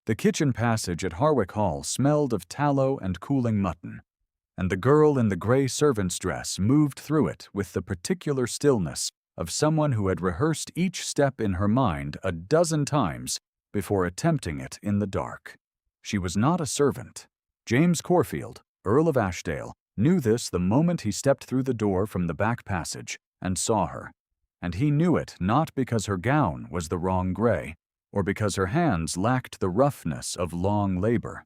The kitchen passage at Harwick Hall smelled of tallow and cooling mutton, and the girl in the gray servant's dress moved through it with the particular stillness of someone who had rehearsed each step in her mind a dozen times before attempting it in the dark. She was not a servant. James Corfield, Earl of Ashdale, knew this the moment he stepped through the door from the back passage and saw her, and he knew it not because her gown was the wrong gray, or because her hands lacked the roughness of long labor,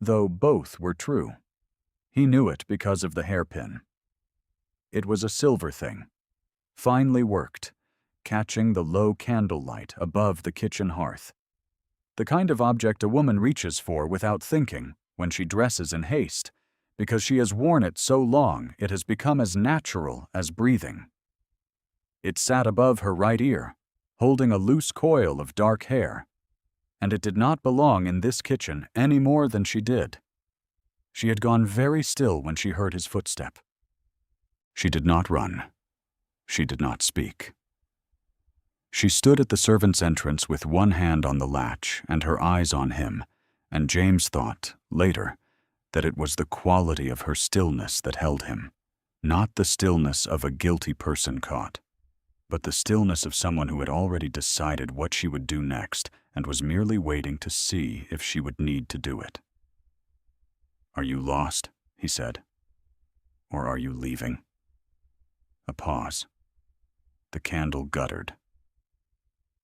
though both were true. He knew it because of the hairpin. It was a silver thing, finely worked, catching the low candlelight above the kitchen hearth. The kind of object a woman reaches for without thinking when she dresses in haste, because she has worn it so long it has become as natural as breathing. It sat above her right ear, holding a loose coil of dark hair, and it did not belong in this kitchen any more than she did. She had gone very still when she heard his footstep. She did not run. She did not speak. She stood at the servants' entrance with one hand on the latch and her eyes on him, and James thought, later, that it was the quality of her stillness that held him, not the stillness of a guilty person caught, but the stillness of someone who had already decided what she would do next and was merely waiting to see if she would need to do it. "Are you lost?" he said. "Or are you leaving?" A pause. The candle guttered.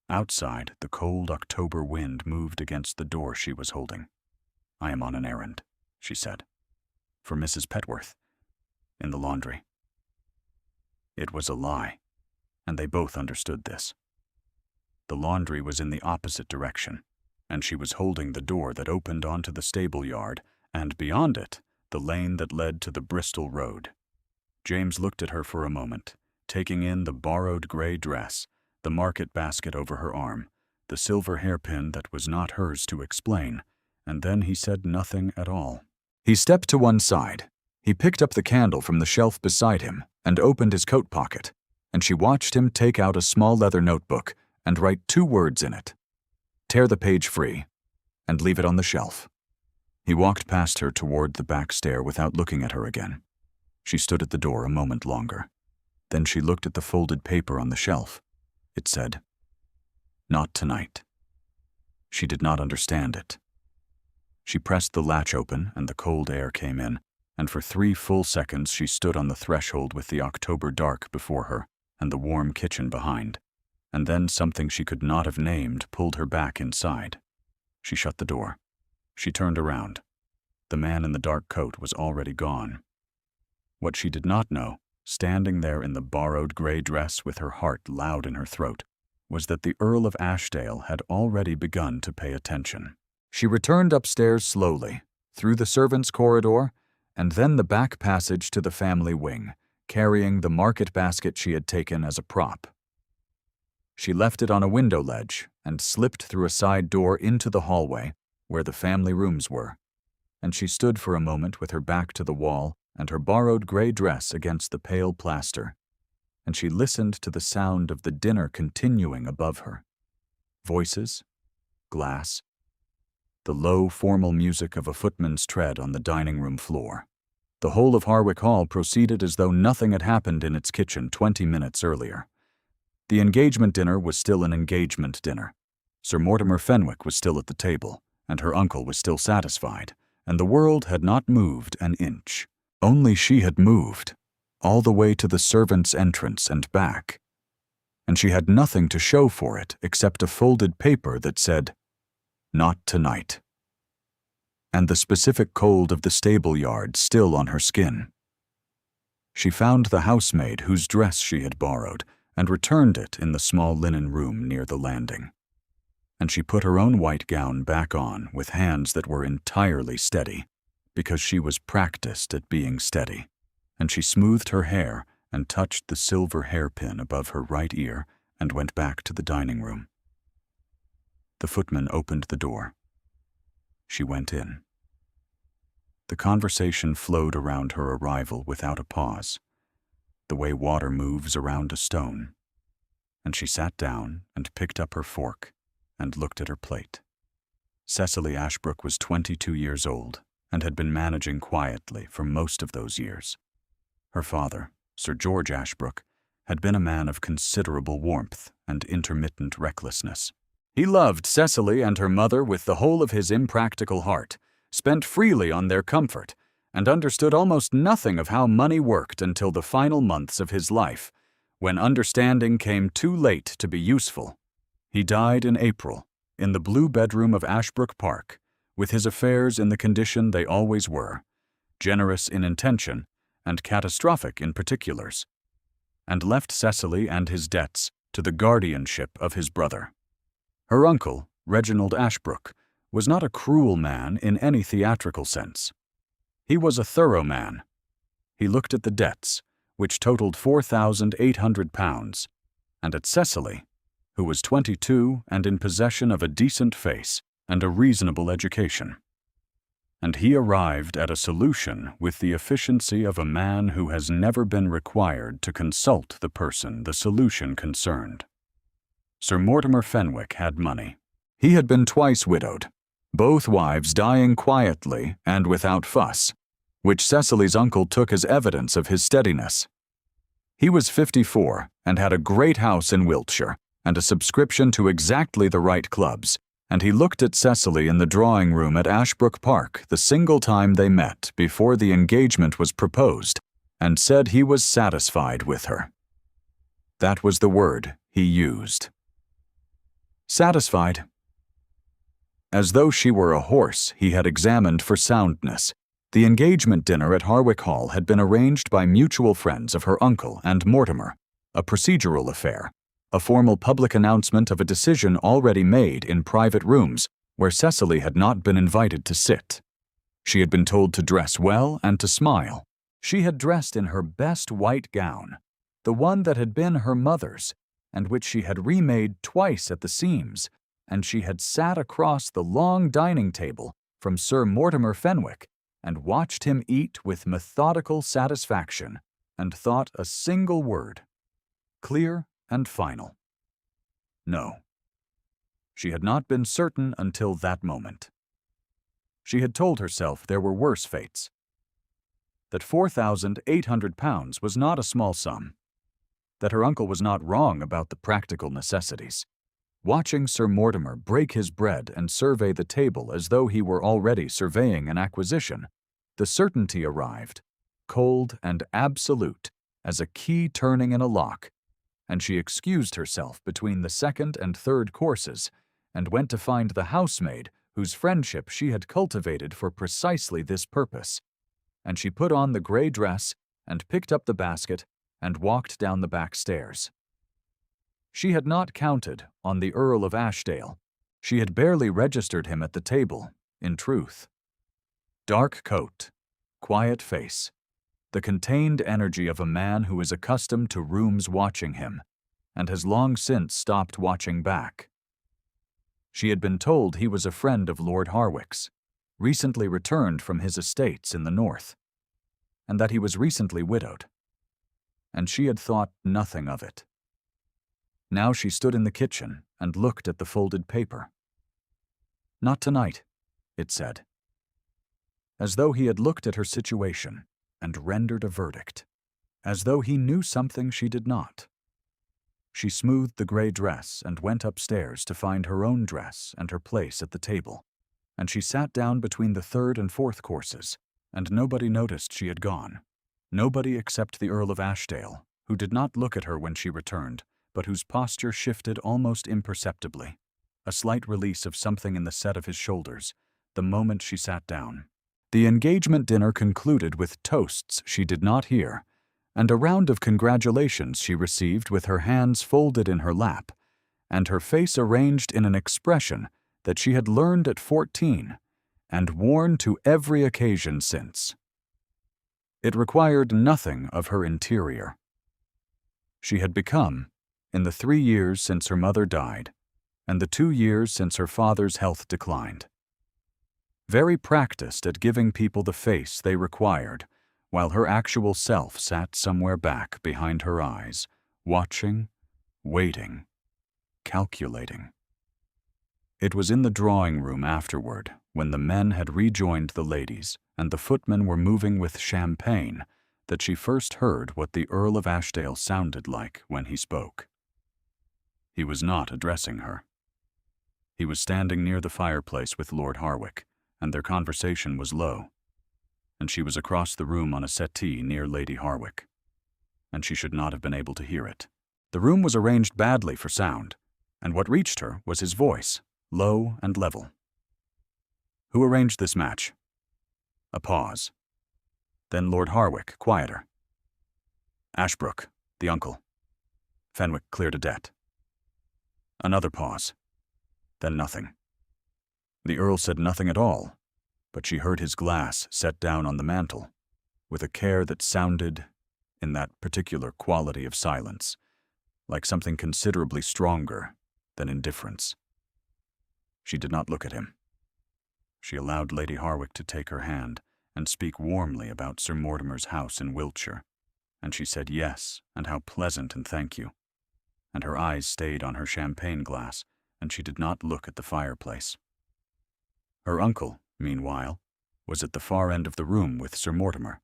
Outside, the cold October wind moved against the door she was holding. "I am on an errand," she said. "For Mrs. Petworth, in the laundry." It was a lie, and they both understood this. The laundry was in the opposite direction, and she was holding the door that opened onto the stable yard, and beyond it, the lane that led to the Bristol Road. James looked at her for a moment, taking in the borrowed gray dress, the market basket over her arm, the silver hairpin that was not hers to explain, and then he said nothing at all. He stepped to one side. He picked up the candle from the shelf beside him and opened his coat pocket, and she watched him take out a small leather notebook and write 2 words in it. Tear the page free and leave it on the shelf. He walked past her toward the back stair without looking at her again. She stood at the door a moment longer. Then she looked at the folded paper on the shelf. It said, "Not tonight." She did not understand it. She pressed the latch open and the cold air came in, and for 3 full seconds she stood on the threshold with the October dark before her and the warm kitchen behind, and then something she could not have named pulled her back inside. She shut the door. She turned around. The man in the dark coat was already gone. What she did not know, standing there in the borrowed gray dress with her heart loud in her throat, was that the Earl of Ashdale had already begun to pay attention. She returned upstairs slowly, through the servants' corridor, and then the back passage to the family wing, carrying the market basket she had taken as a prop. She left it on a window ledge and slipped through a side door into the hallway where the family rooms were, and she stood for a moment with her back to the wall and her borrowed gray dress against the pale plaster, and she listened to the sound of the dinner continuing above her. Voices, glass, the low, formal music of a footman's tread on the dining room floor. The whole of Harwick Hall proceeded as though nothing had happened in its kitchen 20 minutes earlier. The engagement dinner was still an engagement dinner. Sir Mortimer Fenwick was still at the table, and her uncle was still satisfied, and the world had not moved an inch. Only she had moved, all the way to the servants' entrance and back, and she had nothing to show for it except a folded paper that said, "Not tonight," and the specific cold of the stable yard still on her skin. She found the housemaid whose dress she had borrowed and returned it in the small linen room near the landing, and she put her own white gown back on with hands that were entirely steady, because she was practiced at being steady, and she smoothed her hair and touched the silver hairpin above her right ear and went back to the dining room. The footman opened the door. She went in. The conversation flowed around her arrival without a pause, the way water moves around a stone, and she sat down and picked up her fork and looked at her plate. Cecily Ashbrook was 22 years old and had been managing quietly for most of those years. Her father, Sir George Ashbrook, had been a man of considerable warmth and intermittent recklessness. He loved Cecily and her mother with the whole of his impractical heart, spent freely on their comfort, and understood almost nothing of how money worked until the final months of his life, when understanding came too late to be useful. He died in April, in the blue bedroom of Ashbrook Park, with his affairs in the condition they always were, generous in intention and catastrophic in particulars, and left Cecily and his debts to the guardianship of his brother. Her uncle, Reginald Ashbrook, was not a cruel man in any theatrical sense. He was a thorough man. He looked at the debts, which totaled £4,800, and at Cecily, who was 22 and in possession of a decent face and a reasonable education. And he arrived at a solution with the efficiency of a man who has never been required to consult the person the solution concerned. Sir Mortimer Fenwick had money. He had been twice widowed, both wives dying quietly and without fuss, which Cecily's uncle took as evidence of his steadiness. He was 54 and had a great house in Wiltshire and a subscription to exactly the right clubs, and he looked at Cecily in the drawing room at Ashbrook Park the single time they met before the engagement was proposed, and said he was satisfied with her. That was the word he used. Satisfied. As though she were a horse he had examined for soundness, the engagement dinner at Harwick Hall had been arranged by mutual friends of her uncle and Mortimer, a procedural affair, a formal public announcement of a decision already made in private rooms where Cecily had not been invited to sit. She had been told to dress well and to smile. She had dressed in her best white gown, the one that had been her mother's, and which she had remade twice at the seams, and she had sat across the long dining table from Sir Mortimer Fenwick and watched him eat with methodical satisfaction and thought a single word, clear and final. No. She had not been certain until that moment. She had told herself there were worse fates, that £4,800 was not a small sum, that her uncle was not wrong about the practical necessities. Watching Sir Mortimer break his bread and survey the table as though he were already surveying an acquisition, the certainty arrived, cold and absolute as a key turning in a lock, and she excused herself between the second and third courses and went to find the housemaid whose friendship she had cultivated for precisely this purpose, and she put on the grey dress and picked up the basket and walked down the back stairs. She had not counted on the Earl of Ashdale. She had barely registered him at the table, in truth. Dark coat, quiet face, the contained energy of a man who is accustomed to rooms watching him, and has long since stopped watching back. She had been told he was a friend of Lord Harwick's, recently returned from his estates in the north, and that he was recently widowed. And she had thought nothing of it. Now she stood in the kitchen and looked at the folded paper. Not tonight, it said, as though he had looked at her situation and rendered a verdict, as though he knew something she did not. She smoothed the grey dress and went upstairs to find her own dress and her place at the table, and she sat down between the third and fourth courses, and nobody noticed she had gone. Nobody except the Earl of Ashdale, who did not look at her when she returned, but whose posture shifted almost imperceptibly, a slight release of something in the set of his shoulders, the moment she sat down. The engagement dinner concluded with toasts she did not hear, and a round of congratulations she received with her hands folded in her lap, and her face arranged in an expression that she had learned at 14 and worn to every occasion since. It required nothing of her interior. She had become, in the 3 years since her mother died, and the 2 years since her father's health declined, very practiced at giving people the face they required, while her actual self sat somewhere back behind her eyes, watching, waiting, calculating. It was in the drawing room afterward, when the men had rejoined the ladies and the footmen were moving with champagne, that she first heard what the Earl of Ashdale sounded like when he spoke. He was not addressing her. He was standing near the fireplace with Lord Harwick, and their conversation was low, and she was across the room on a settee near Lady Harwick, and she should not have been able to hear it. The room was arranged badly for sound, and what reached her was his voice, low and level. "Who arranged this match?" A pause. Then Lord Harwick, quieter. "Ashbrook, the uncle." Fenwick cleared a debt. Another pause. Then nothing. The Earl said nothing at all, but she heard his glass set down on the mantel, with a care that sounded, in that particular quality of silence, like something considerably stronger than indifference. She did not look at him. She allowed Lady Harwick to take her hand and speak warmly about Sir Mortimer's house in Wiltshire, and she said yes, and how pleasant, and thank you. And her eyes stayed on her champagne glass, and she did not look at the fireplace. Her uncle, meanwhile, was at the far end of the room with Sir Mortimer,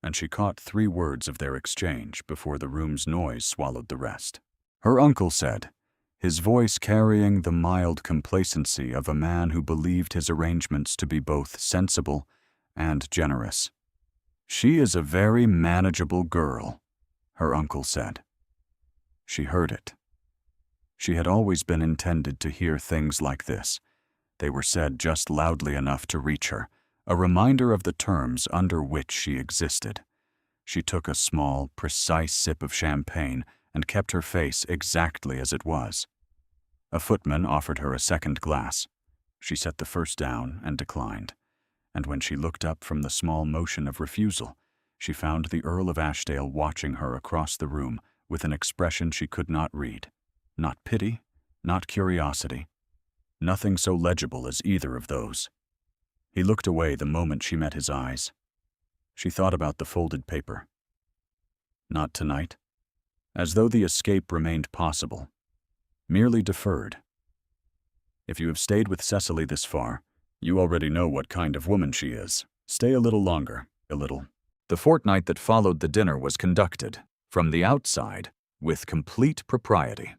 and she caught 3 words of their exchange before the room's noise swallowed the rest. Her uncle said, his voice carrying the mild complacency of a man who believed his arrangements to be both sensible and generous. "She is a very manageable girl," her uncle said. She heard it. She had always been intended to hear things like this. They were said just loudly enough to reach her, a reminder of the terms under which she existed. She took a small, precise sip of champagne and kept her face exactly as it was. A footman offered her a second glass. She set the first down and declined, and when she looked up from the small motion of refusal, she found the Earl of Ashdale watching her across the room with an expression she could not read. Not pity, not curiosity. Nothing so legible as either of those. He looked away the moment she met his eyes. She thought about the folded paper. Not tonight. As though the escape remained possible. Merely deferred. If you have stayed with Cecily this far, you already know what kind of woman she is. Stay a little longer, a little. The fortnight that followed the dinner was conducted, from the outside, with complete propriety.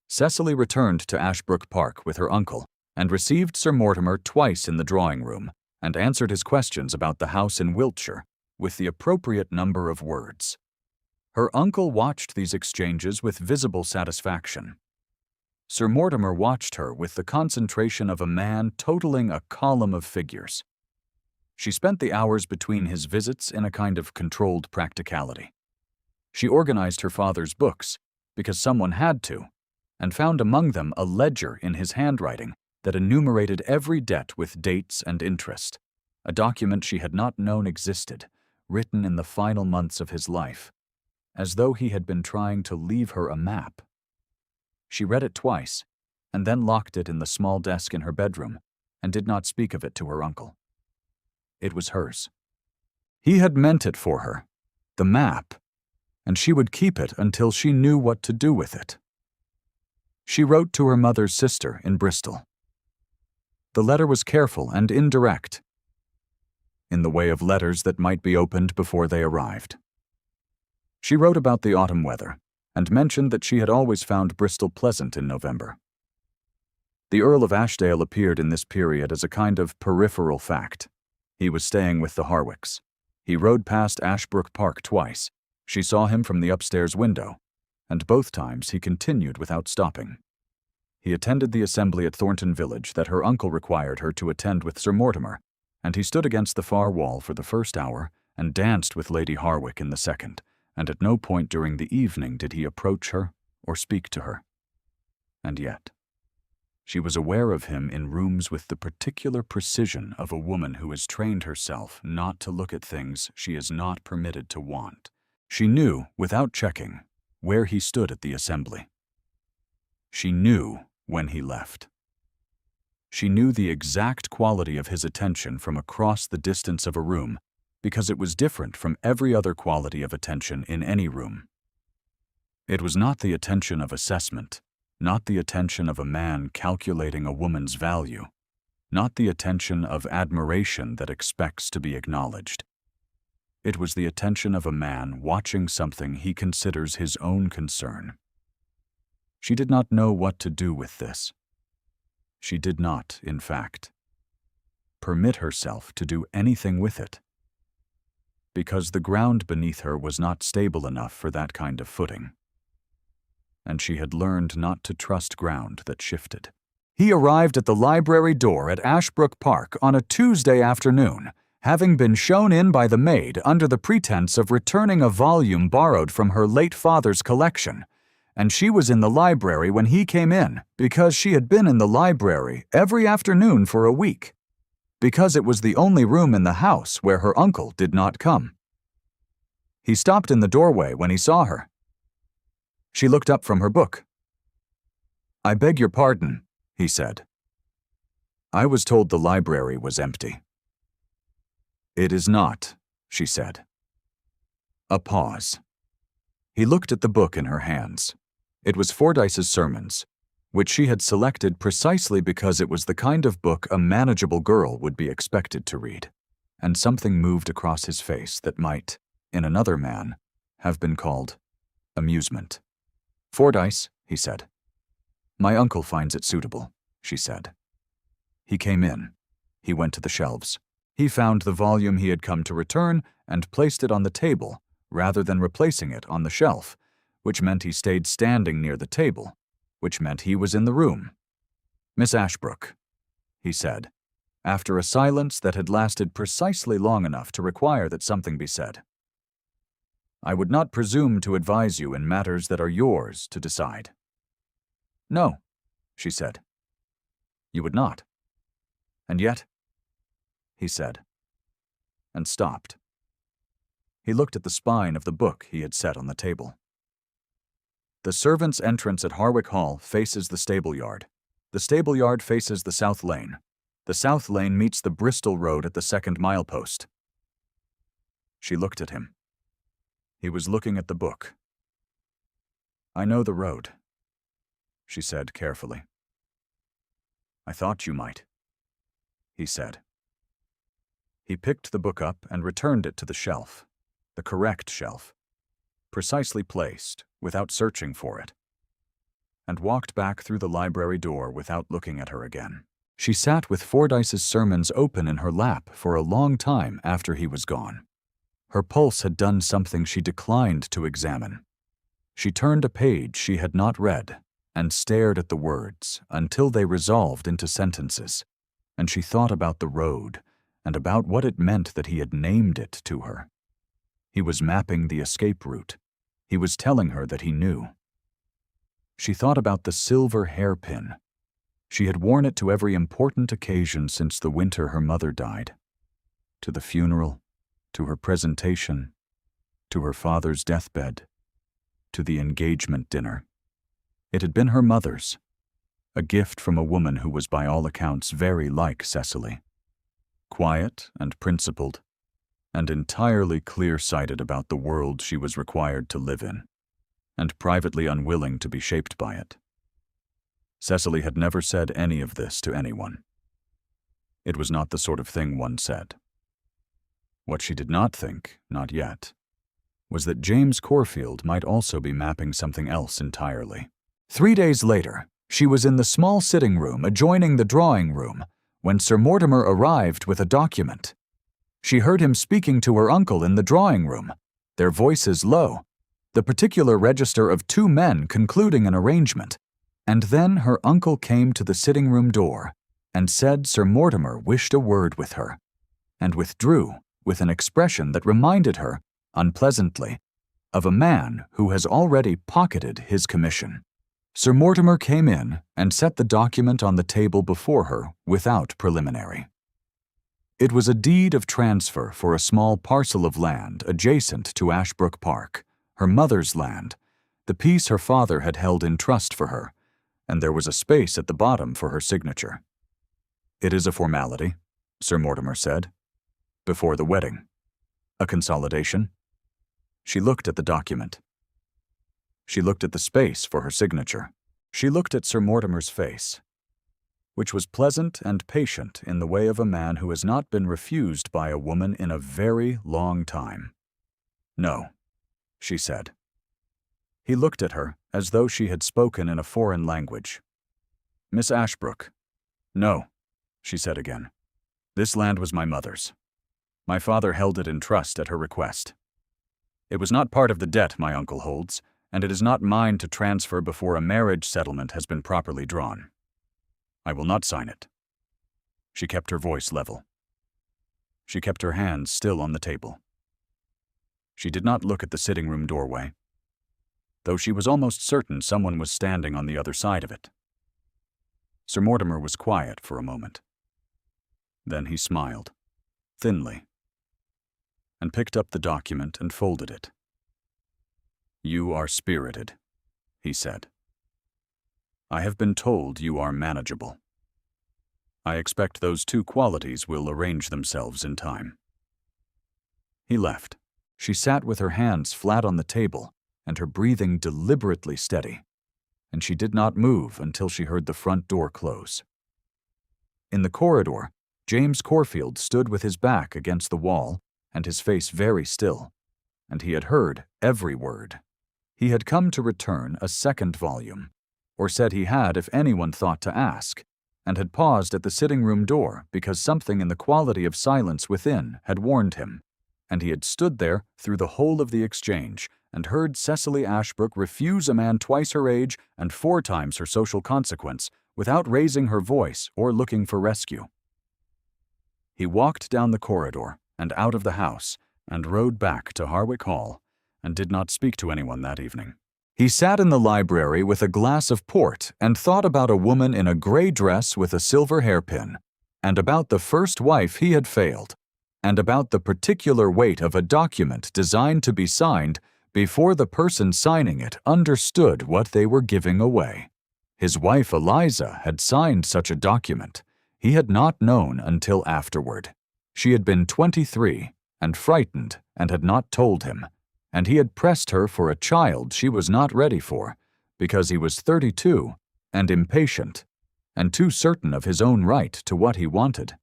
Cecily returned to Ashbrook Park with her uncle and received Sir Mortimer twice in the drawing-room and answered his questions about the house in Wiltshire with the appropriate number of words. Her uncle watched these exchanges with visible satisfaction. Sir Mortimer watched her with the concentration of a man totaling a column of figures. She spent the hours between his visits in a kind of controlled practicality. She organized her father's books, because someone had to, and found among them a ledger in his handwriting that enumerated every debt with dates and interest, a document she had not known existed, written in the final months of his life, as though he had been trying to leave her a map. She read it twice, and then locked it in the small desk in her bedroom, and did not speak of it to her uncle. It was hers. He had meant it for her, the map, and she would keep it until she knew what to do with it. She wrote to her mother's sister in Bristol. The letter was careful and indirect, in the way of letters that might be opened before they arrived. She wrote about the autumn weather, and mentioned that she had always found Bristol pleasant in November. The Earl of Ashdale appeared in this period as a kind of peripheral fact. He was staying with the Harwicks. He rode past Ashbrook Park twice. She saw him from the upstairs window, and both times he continued without stopping. He attended the assembly at Thornton Village that her uncle required her to attend with Sir Mortimer, and he stood against the far wall for the first hour and danced with Lady Harwick in the second, and at no point during the evening did he approach her or speak to her. And yet, she was aware of him in rooms with the particular precision of a woman who has trained herself not to look at things she is not permitted to want. She knew, without checking, where he stood at the assembly. She knew when he left. She knew the exact quality of his attention from across the distance of a room, because it was different from every other quality of attention in any room. It was not the attention of assessment, Not the attention of a man calculating a woman's value. Not the attention of admiration that expects to be acknowledged. It was the attention of a man watching something he considers his own concern. She did not know what to do with this. She did not, in fact, permit herself to do anything with it, because the ground beneath her was not stable enough for that kind of footing, and she had learned not to trust ground that shifted. He arrived at the library door at Ashbrook Park on a Tuesday afternoon, having been shown in by the maid under the pretense of returning a volume borrowed from her late father's collection, and she was in the library when he came in because she had been in the library every afternoon for a week, because it was the only room in the house where her uncle did not come. He stopped in the doorway when he saw her. She looked up from her book. "I beg your pardon," he said. "I was told the library was empty." "It is not," she said. A pause. He looked at the book in her hands. It was Fordyce's Sermons, which she had selected precisely because it was the kind of book a manageable girl would be expected to read, and something moved across his face that might, in another man, have been called amusement. "Fordyce," he said. "My uncle finds it suitable," she said. He came in. He went to the shelves. He found the volume he had come to return and placed it on the table rather than replacing it on the shelf, which meant he stayed standing near the table, which meant he was in the room. "Miss Ashbrook," he said, after a silence that had lasted precisely long enough to require that something be said. "I would not presume to advise you in matters that are yours to decide." "No," she said. "You would not. And yet," he said, and stopped. He looked at the spine of the book he had set on the table. "The servants' entrance at Harwick Hall faces the stable yard. The stable yard faces the south lane. The south lane meets the Bristol Road at the second milepost." She looked at him. He was looking at the book. "I know the road," she said carefully. "I thought you might," he said. He picked the book up and returned it to the shelf, the correct shelf, precisely placed, without searching for it, and walked back through the library door without looking at her again. She sat with Fordyce's Sermons open in her lap for a long time after he was gone. Her pulse had done something she declined to examine. She turned a page she had not read and stared at the words until they resolved into sentences, and she thought about the road and about what it meant that he had named it to her. He was mapping the escape route. He was telling her that he knew. She thought about the silver hairpin. She had worn it to every important occasion since the winter her mother died. To the funeral, to her presentation, to her father's deathbed, to the engagement dinner. It had been her mother's, a gift from a woman who was by all accounts very like Cecily. Quiet and principled, and entirely clear-sighted about the world she was required to live in, and privately unwilling to be shaped by it. Cecily had never said any of this to anyone. It was not the sort of thing one said. What she did not think, not yet, was that James Corfield might also be mapping something else entirely. 3 days later, she was in the small sitting room adjoining the drawing room when Sir Mortimer arrived with a document. She heard him speaking to her uncle in the drawing room, their voices low, the particular register of 2 men concluding an arrangement, and then her uncle came to the sitting room door and said Sir Mortimer wished a word with her, and withdrew with an expression that reminded her, unpleasantly, of a man who has already pocketed his commission. Sir Mortimer came in and set the document on the table before her without preliminary. It was a deed of transfer for a small parcel of land adjacent to Ashbrook Park, her mother's land, the piece her father had held in trust for her, and there was a space at the bottom for her signature. "It is a formality," Sir Mortimer said, "before the wedding. A consolidation." She looked at the document. She looked at the space for her signature. She looked at Sir Mortimer's face, which was pleasant and patient in the way of a man who has not been refused by a woman in a very long time. "No," she said. He looked at her as though she had spoken in a foreign language. "Miss Ashbrook." "No," she said again. "This land was my mother's. My father held it in trust at her request. It was not part of the debt my uncle holds, and it is not mine to transfer before a marriage settlement has been properly drawn. I will not sign it." She kept her voice level. She kept her hands still on the table. She did not look at the sitting room doorway, though she was almost certain someone was standing on the other side of it. Sir Mortimer was quiet for a moment. Then he smiled, thinly, and picked up the document and folded it. "You are spirited," he said. "I have been told you are manageable. I expect those two qualities will arrange themselves in time." He left. She sat with her hands flat on the table and her breathing deliberately steady, and she did not move until she heard the front door close. In the corridor, James Corfield stood with his back against the wall and his face very still, and he had heard every word. He had come to return a second volume, or said he had if anyone thought to ask, and had paused at the sitting-room door because something in the quality of silence within had warned him, and he had stood there through the whole of the exchange and heard Cecily Ashbrook refuse a man twice her age and 4 times her social consequence without raising her voice or looking for rescue. He walked down the corridor and out of the house and rode back to Harwick Hall and did not speak to anyone that evening. He sat in the library with a glass of port and thought about a woman in a gray dress with a silver hairpin, and about the first wife he had failed, and about the particular weight of a document designed to be signed before the person signing it understood what they were giving away. His wife Eliza had signed such a document. He had not known until afterward. She had been 23 and frightened and had not told him, and he had pressed her for a child she was not ready for because he was 32 and impatient and too certain of his own right to what he wanted.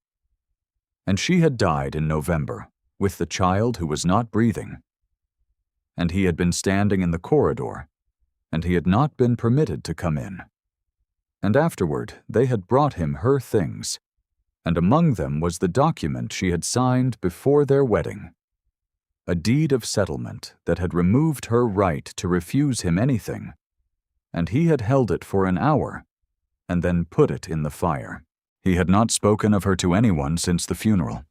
And she had died in November with the child who was not breathing. And he had been standing in the corridor, and he had not been permitted to come in. And afterward they had brought him her things, and among them was the document she had signed before their wedding, a deed of settlement that had removed her right to refuse him anything, and he had held it for an hour and then put it in the fire. He had not spoken of her to anyone since the funeral.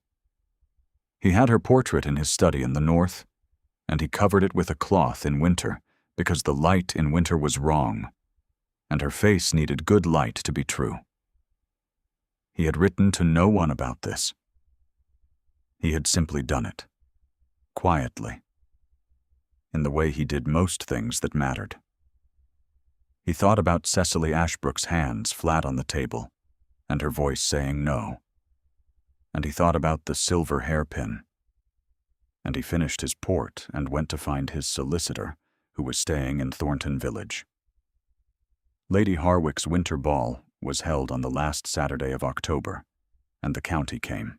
He had her portrait in his study in the north, and he covered it with a cloth in winter because the light in winter was wrong, and her face needed good light to be true. He had written to no one about this. He had simply done it, quietly, in the way he did most things that mattered. He thought about Cecily Ashbrook's hands flat on the table, and her voice saying no. And he thought about the silver hairpin. And he finished his port and went to find his solicitor, who was staying in Thornton Village. Lady Harwick's winter ball was held on the last Saturday of October, and the county came.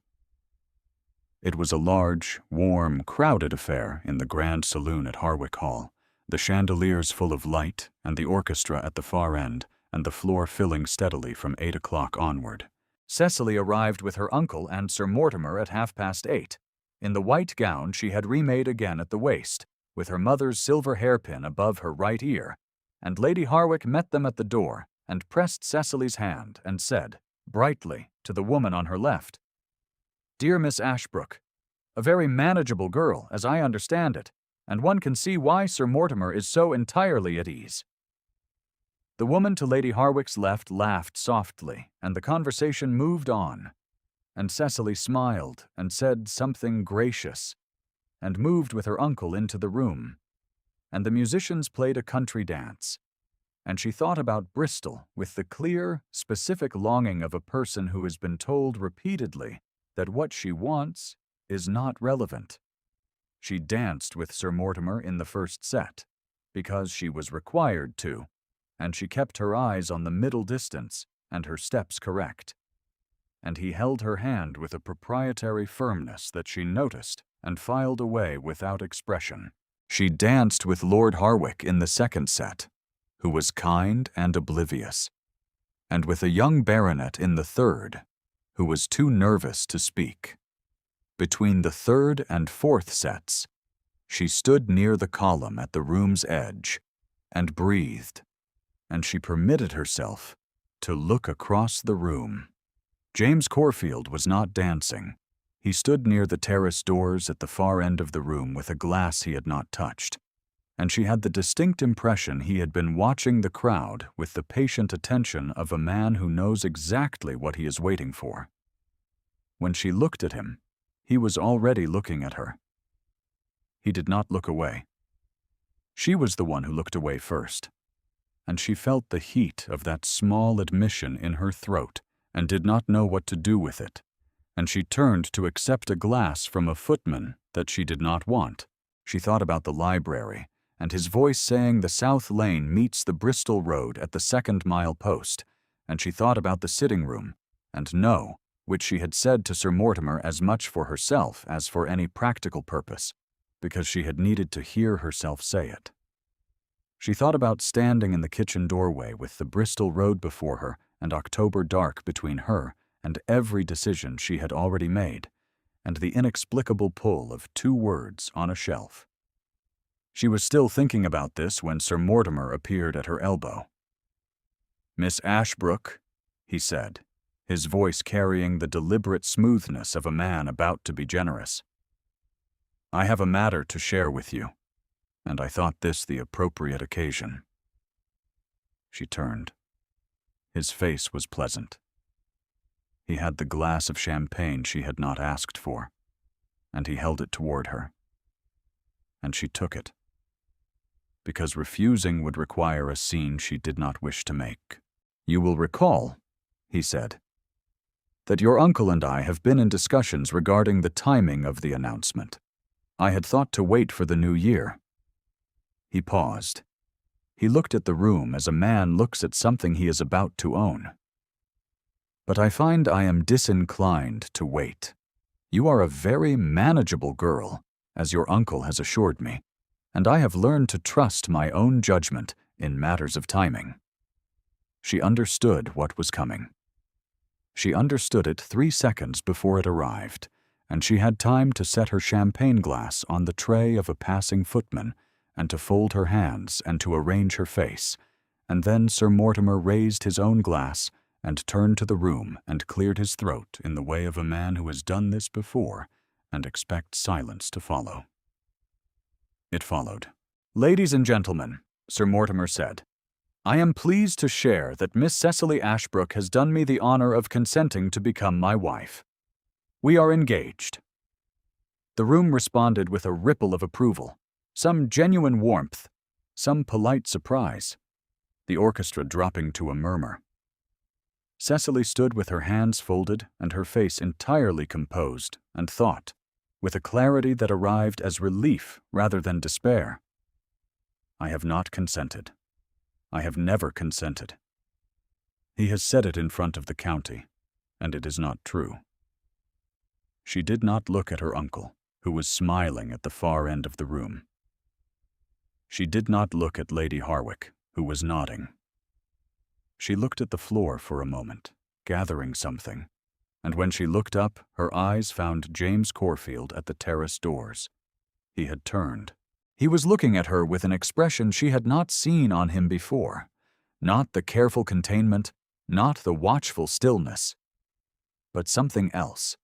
It was a large, warm, crowded affair in the grand saloon at Harwick Hall, the chandeliers full of light and the orchestra at the far end, and the floor filling steadily from 8 o'clock onward. Cecily arrived with her uncle and Sir Mortimer at 8:30. In the white gown she had remade again at the waist, with her mother's silver hairpin above her right ear, and Lady Harwick met them at the door and pressed Cecily's hand and said, brightly, to the woman on her left, "Dear Miss Ashbrook, a very manageable girl, as I understand it, and one can see why Sir Mortimer is so entirely at ease." The woman to Lady Harwick's left laughed softly, and the conversation moved on, and Cecily smiled and said something gracious, and moved with her uncle into the room, and the musicians played a country dance, and she thought about Bristol with the clear, specific longing of a person who has been told repeatedly that what she wants is not relevant. She danced with Sir Mortimer in the first set, because she was required to, and she kept her eyes on the middle distance and her steps correct. And he held her hand with a proprietary firmness that she noticed and filed away without expression. She danced with Lord Harwick in the second set, who was kind and oblivious, and with a young baronet in the third, who was too nervous to speak. Between the third and fourth sets, she stood near the column at the room's edge and breathed, and she permitted herself to look across the room. James Corfield was not dancing. He stood near the terrace doors at the far end of the room with a glass he had not touched, and she had the distinct impression he had been watching the crowd with the patient attention of a man who knows exactly what he is waiting for. When she looked at him, he was already looking at her. He did not look away. She was the one who looked away first, and she felt the heat of that small admission in her throat and did not know what to do with it, and she turned to accept a glass from a footman that she did not want. She thought about the library, and his voice saying the South Lane meets the Bristol Road at the 2nd mile post, and she thought about the sitting room, and no, which she had said to Sir Mortimer as much for herself as for any practical purpose, because she had needed to hear herself say it. She thought about standing in the kitchen doorway with the Bristol Road before her and October dark between her and every decision she had already made, and the inexplicable pull of 2 words on a shelf. She was still thinking about this when Sir Mortimer appeared at her elbow. "Miss Ashbrooke," he said, his voice carrying the deliberate smoothness of a man about to be generous. "I have a matter to share with you, and I thought this the appropriate occasion." She turned. His face was pleasant. He had the glass of champagne she had not asked for, and he held it toward her. And she took it, because refusing would require a scene she did not wish to make. "You will recall," he said, "that your uncle and I have been in discussions regarding the timing of the announcement. I had thought to wait for the new year." He paused. He looked at the room as a man looks at something he is about to own. "But I find I am disinclined to wait. You are a very manageable girl, as your uncle has assured me, and I have learned to trust my own judgment in matters of timing." She understood what was coming. She understood it 3 seconds before it arrived, and she had time to set her champagne glass on the tray of a passing footman, and to fold her hands and to arrange her face, and then Sir Mortimer raised his own glass and turned to the room and cleared his throat in the way of a man who has done this before and expects silence to follow. It followed. "Ladies and gentlemen," Sir Mortimer said, "I am pleased to share that Miss Cecily Ashbrooke has done me the honor of consenting to become my wife. We are engaged." The room responded with a ripple of approval, some genuine warmth, some polite surprise, the orchestra dropping to a murmur. Cecily stood with her hands folded and her face entirely composed and thought, with a clarity that arrived as relief rather than despair. "I have not consented. I have never consented. He has said it in front of the county, and it is not true." She did not look at her uncle, who was smiling at the far end of the room. She did not look at Lady Harwick, who was nodding. She looked at the floor for a moment, gathering something, and when she looked up, her eyes found James Corfield at the terrace doors. He had turned. He was looking at her with an expression she had not seen on him before, not the careful containment, not the watchful stillness, but something else,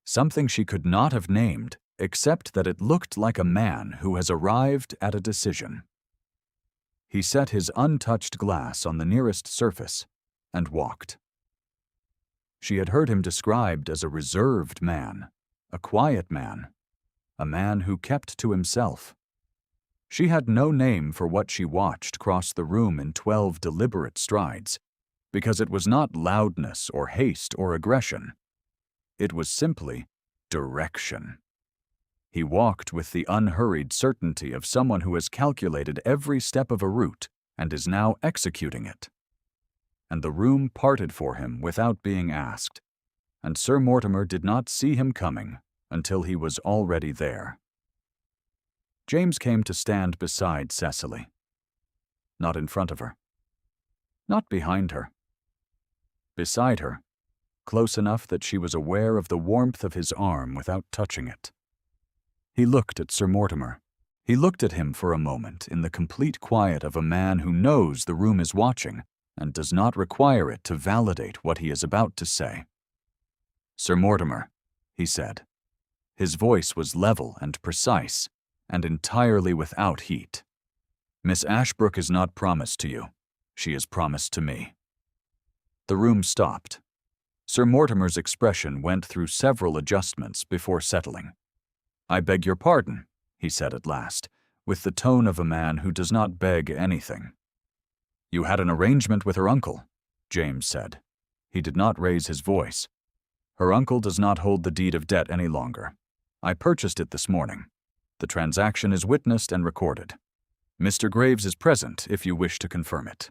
something she could not have named, except that it looked like a man who has arrived at a decision. He set his untouched glass on the nearest surface and walked. She had heard him described as a reserved man, a quiet man, a man who kept to himself. She had no name for what she watched cross the room in 12 deliberate strides, because it was not loudness or haste or aggression. It was simply direction. He walked with the unhurried certainty of someone who has calculated every step of a route and is now executing it. And the room parted for him without being asked, and Sir Mortimer did not see him coming until he was already there. James came to stand beside Cecily. Not in front of her. Not behind her. Beside her, close enough that she was aware of the warmth of his arm without touching it. He looked at Sir Mortimer. He looked at him for a moment in the complete quiet of a man who knows the room is watching and does not require it to validate what he is about to say. "Sir Mortimer," he said. His voice was level and precise, and entirely without heat. "Miss Ashbrook is not promised to you. She is promised to me." The room stopped. Sir Mortimer's expression went through several adjustments before settling. "I beg your pardon," he said at last, with the tone of a man who does not beg anything. "You had an arrangement with her uncle," James said. He did not raise his voice. "Her uncle does not hold the deed of debt any longer. I purchased it this morning. The transaction is witnessed and recorded. Mr. Graves is present if you wish to confirm it."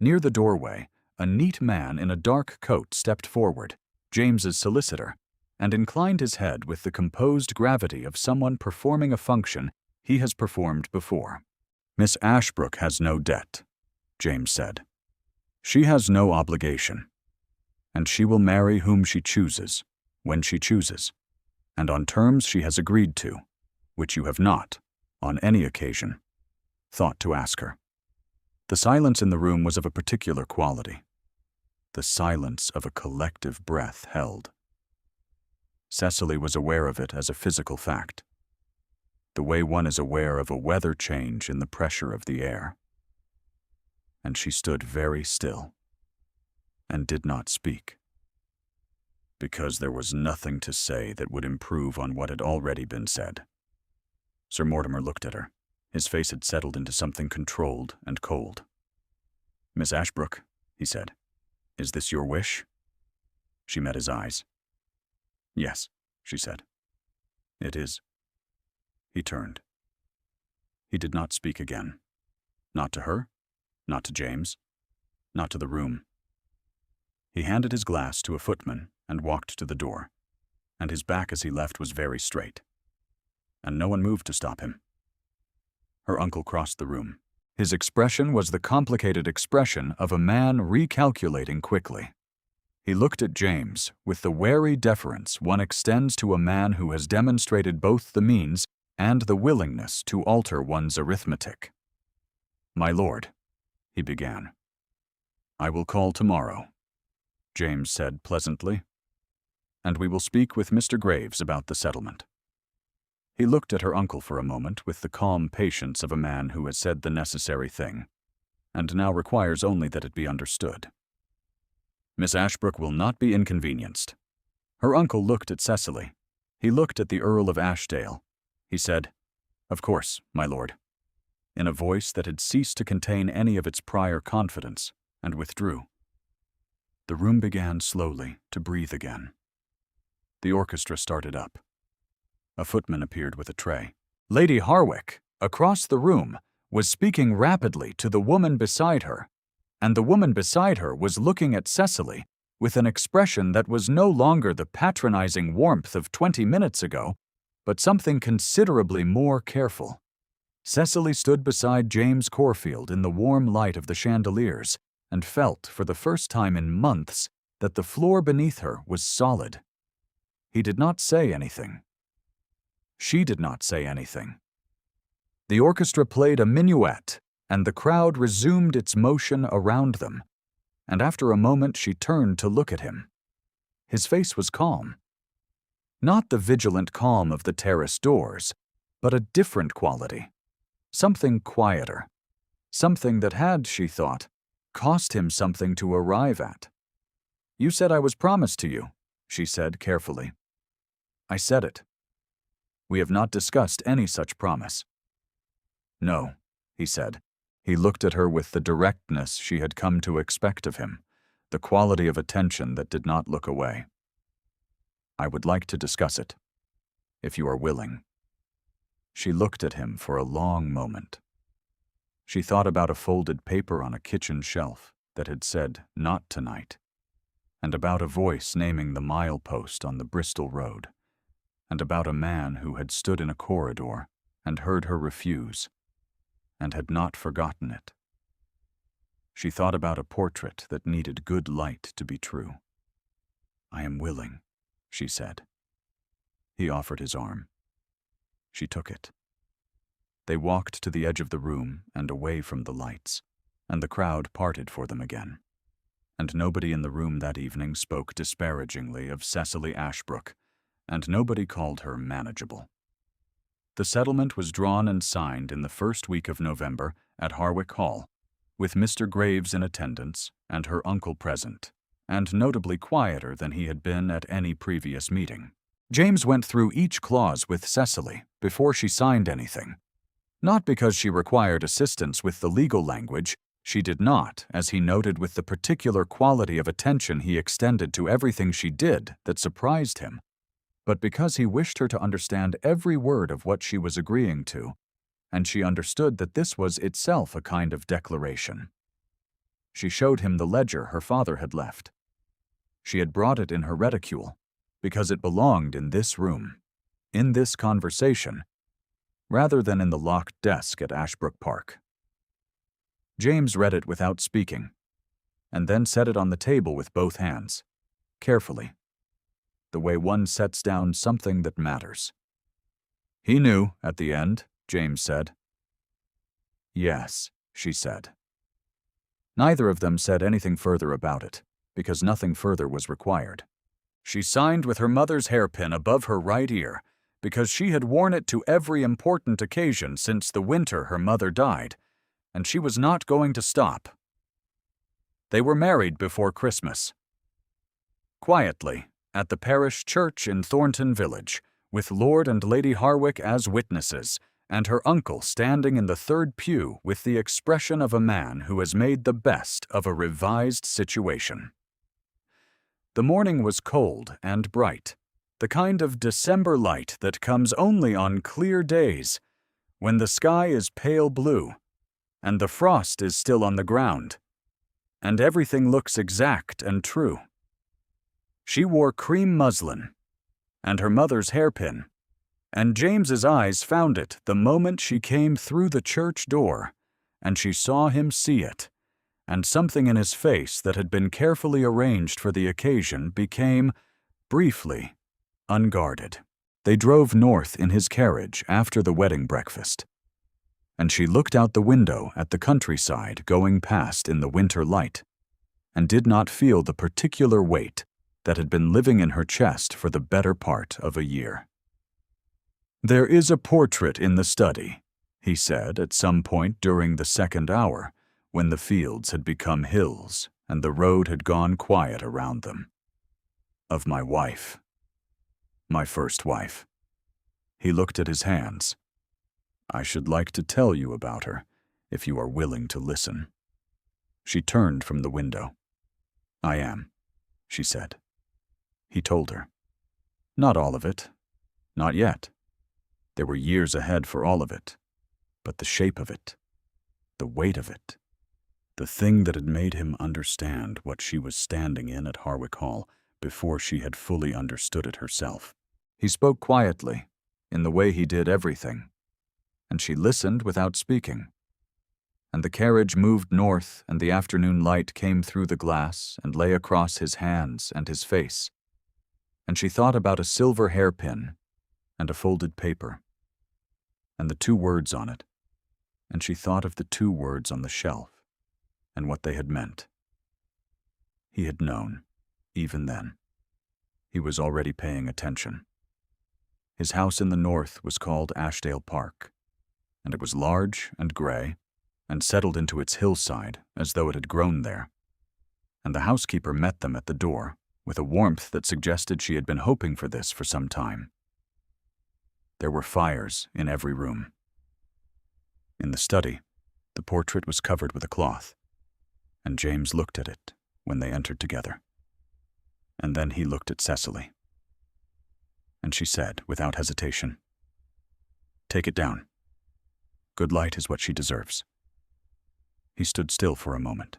Near the doorway, a neat man in a dark coat stepped forward, James's solicitor, and inclined his head with the composed gravity of someone performing a function he has performed before. "Miss Ashbrook has no debt," James said. "She has no obligation, and she will marry whom she chooses, when she chooses, and on terms she has agreed to, which you have not, on any occasion, thought to ask her." The silence in the room was of a particular quality. The silence of a collective breath held. Cecily was aware of it as a physical fact, the way one is aware of a weather change in the pressure of the air. And she stood very still, and did not speak. Because there was nothing to say that would improve on what had already been said. Sir Mortimer looked at her. His face had settled into something controlled and cold. "Miss Ashbrook," he said, "is this your wish?" She met his eyes. "Yes," she said. "It is." He turned. He did not speak again. Not to her, not to James, not to the room. He handed his glass to a footman and walked to the door, and his back as he left was very straight. And no one moved to stop him. Her uncle crossed the room. His expression was the complicated expression of a man recalculating quickly. He looked at James with the wary deference one extends to a man who has demonstrated both the means and the willingness to alter one's arithmetic. "My lord," he began. "I will call tomorrow," James said pleasantly, "and we will speak with Mr. Graves about the settlement." He looked at her uncle for a moment with the calm patience of a man who has said the necessary thing, and now requires only that it be understood. "Miss Ashbrook will not be inconvenienced." Her uncle looked at Cecily. He looked at the Earl of Ashdale. He said, "Of course, my lord," in a voice that had ceased to contain any of its prior confidence, and withdrew. The room began slowly to breathe again. The orchestra started up. A footman appeared with a tray. Lady Harwick, across the room, was speaking rapidly to the woman beside her, and the woman beside her was looking at Cecily with an expression that was no longer the patronizing warmth of 20 minutes ago, but something considerably more careful. Cecily stood beside James Corfield in the warm light of the chandeliers and felt, for the first time in months, that the floor beneath her was solid. He did not say anything. She did not say anything. The orchestra played a minuet, and the crowd resumed its motion around them, and after a moment she turned to look at him. His face was calm. Not the vigilant calm of the terrace doors, but a different quality. Something quieter. Something that had, she thought, cost him something to arrive at. "You said I was promised to you," she said carefully. "I said it. We have not discussed any such promise." "No," he said. He looked at her with the directness she had come to expect of him, the quality of attention that did not look away. "I would like to discuss it, if you are willing." She looked at him for a long moment. She thought about a folded paper on a kitchen shelf that had said, "Not tonight," and about a voice naming the milepost on the Bristol Road, and about a man who had stood in a corridor and heard her refuse, and had not forgotten it. She thought about a portrait that needed good light to be true. "I am willing," she said. He offered his arm. She took it. They walked to the edge of the room and away from the lights, and the crowd parted for them again. And nobody in the room that evening spoke disparagingly of Cecily Ashbrook, and nobody called her manageable. The settlement was drawn and signed in the first week of November at Harwick Hall, with Mr. Graves in attendance and her uncle present, and notably quieter than he had been at any previous meeting. James went through each clause with Cecily before she signed anything. Not because she required assistance with the legal language, she did not, as he noted with the particular quality of attention he extended to everything she did that surprised him, but because he wished her to understand every word of what she was agreeing to, and she understood that this was itself a kind of declaration. She showed him the ledger her father had left. She had brought it in her reticule, because it belonged in this room, in this conversation, rather than in the locked desk at Ashbrook Park. James read it without speaking, and then set it on the table with both hands, carefully, the way one sets down something that matters. "He knew, at the end," James said. "Yes," she said. Neither of them said anything further about it, because nothing further was required. She signed with her mother's hairpin above her right ear, because she had worn it to every important occasion since the winter her mother died, and she was not going to stop. They were married before Christmas. Quietly, at the parish church in Thornton Village, with Lord and Lady Harwick as witnesses, and her uncle standing in the third pew with the expression of a man who has made the best of a revised situation. The morning was cold and bright, the kind of December light that comes only on clear days, when the sky is pale blue, and the frost is still on the ground, and everything looks exact and true. She wore cream muslin, and her mother's hairpin, and James's eyes found it the moment she came through the church door, and she saw him see it, and something in his face that had been carefully arranged for the occasion became, briefly, unguarded. They drove north in his carriage after the wedding breakfast, and she looked out the window at the countryside going past in the winter light, and did not feel the particular weight that had been living in her chest for the better part of a year. "There is a portrait in the study," he said at some point during the second hour, when the fields had become hills and the road had gone quiet around them. "Of my wife. My first wife." He looked at his hands. "I should like to tell you about her, if you are willing to listen." She turned from the window. "I am," she said. He told her. Not all of it. Not yet. There were years ahead for all of it. But the shape of it, the weight of it, the thing that had made him understand what she was standing in at Harwick Hall before she had fully understood it herself. He spoke quietly, in the way he did everything, and she listened without speaking. And the carriage moved north, and the afternoon light came through the glass and lay across his hands and his face. And she thought about a silver hairpin and a folded paper, and the 2 words on it, and she thought of the 2 words on the shelf, and what they had meant. He had known, even then. He was already paying attention. His house in the north was called Ashdale Park, and it was large and gray, and settled into its hillside as though it had grown there. And the housekeeper met them at the door, with a warmth that suggested she had been hoping for this for some time. There were fires in every room. In the study, the portrait was covered with a cloth, and James looked at it when they entered together. And then he looked at Cecily. And she said, without hesitation, "Take it down. Good light is what she deserves." He stood still for a moment.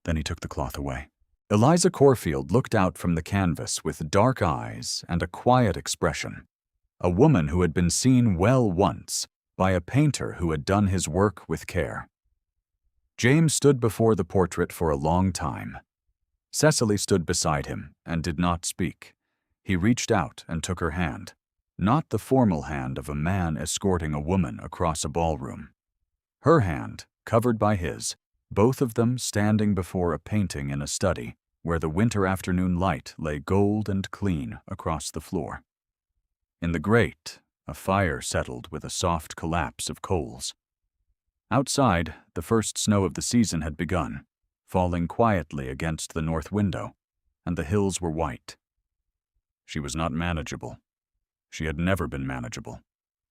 Then he took the cloth away. Eliza Corfield looked out from the canvas with dark eyes and a quiet expression. A woman who had been seen well once by a painter who had done his work with care. James stood before the portrait for a long time. Cecily stood beside him and did not speak. He reached out and took her hand, not the formal hand of a man escorting a woman across a ballroom. Her hand, covered by his, both of them standing before a painting in a study where the winter afternoon light lay gold and clean across the floor. In the grate, a fire settled with a soft collapse of coals. Outside, the first snow of the season had begun, falling quietly against the north window, and the hills were white. She was not manageable. She had never been manageable.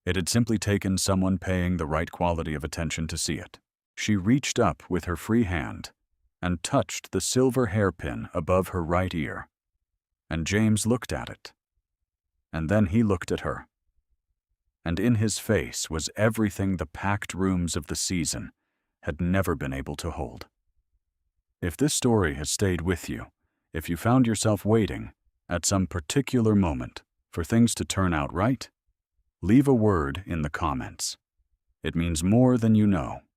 It had simply taken someone paying the right quality of attention to see it. She reached up with her free hand and touched the silver hairpin above her right ear, and James looked at it. And then he looked at her. And in his face was everything the packed rooms of the season had never been able to hold. If this story has stayed with you, if you found yourself waiting at some particular moment for things to turn out right, leave a word in the comments. It means more than you know.